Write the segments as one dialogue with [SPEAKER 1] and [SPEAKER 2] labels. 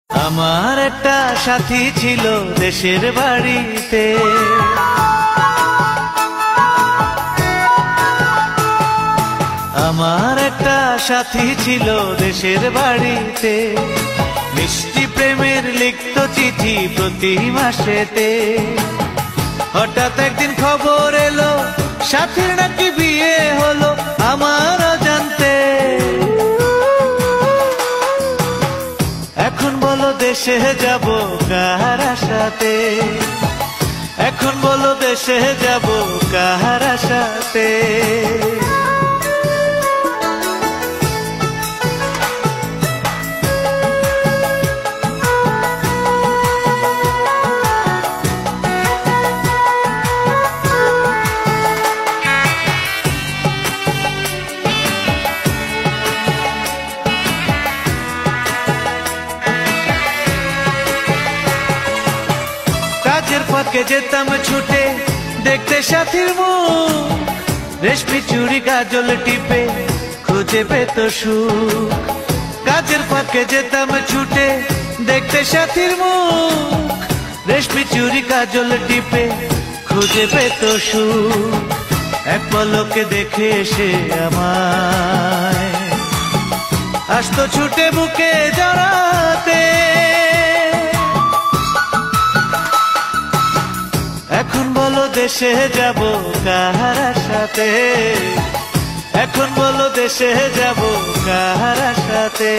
[SPEAKER 1] আমার একটা সাথী ছিল দেশের বাড়িতে, আমার একটা সাথী ছিল দেশের বাড়িতে, মিষ্টি প্রেমের লিখত চিঠি প্রতি মাসেতে। হঠাৎ একদিন খবর এলো সাথীর নাকি বিয়ে হলো আমার অজান্তে। এখন বলো দেশে যাব কার আশাতে, এখন বলো দেশে যাব কার আশাতে। কাজের ফাঁকে যেতাম ছুটে দেখতে সাথীর মুখ, রেশমি চুড়ি কাজল টিপে খুঁজে পেত সুখ। কাজের ফাঁকে যেতাম ছুটে দেখতে সাথীর মুখ, রেশমি চুড়ি কাজল টিপে খুঁজে পেত সুখ। এক পলকে দেখে এসে আমায় আসতো ছুটে বুকে জড়াতে। এখন বলো দেশে যাব কার আশাতে, এখন বলো দেশে যাব কার আশাতে।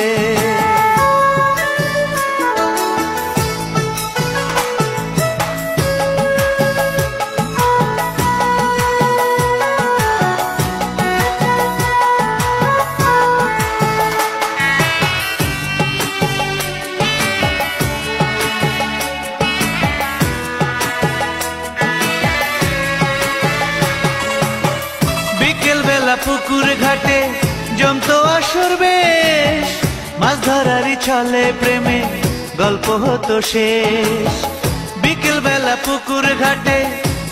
[SPEAKER 1] বিকেল বেলা পুকুর ঘাটে জমতো আসর বেশ, মাছ ধরারই ছলে প্রেমে গল্প হতো শেষ। বিকেল বেলা পুকুর ঘাটে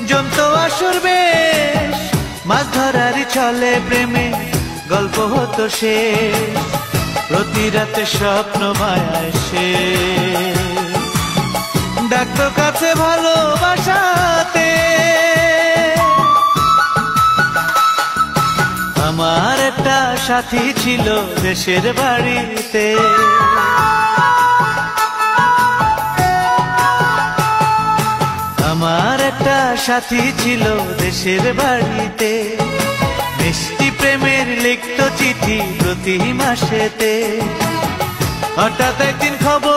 [SPEAKER 1] জমতো আসর বেশ, মাছ ধরারই ছলে প্রেমে গল্প হতো শেষ। প্রতি রাতে স্বপ্ন মায়ায় সে ডাকতো কাছে ভালোবাসাতে। আমার একটা সাথী ছিল দেশের বাড়িতে, আমার একটা সাথী ছিল দেশের বাড়িতে, মিষ্টি প্রেমের লিখত চিঠি প্রতি মাসেতে। হঠাৎ একদিন খবর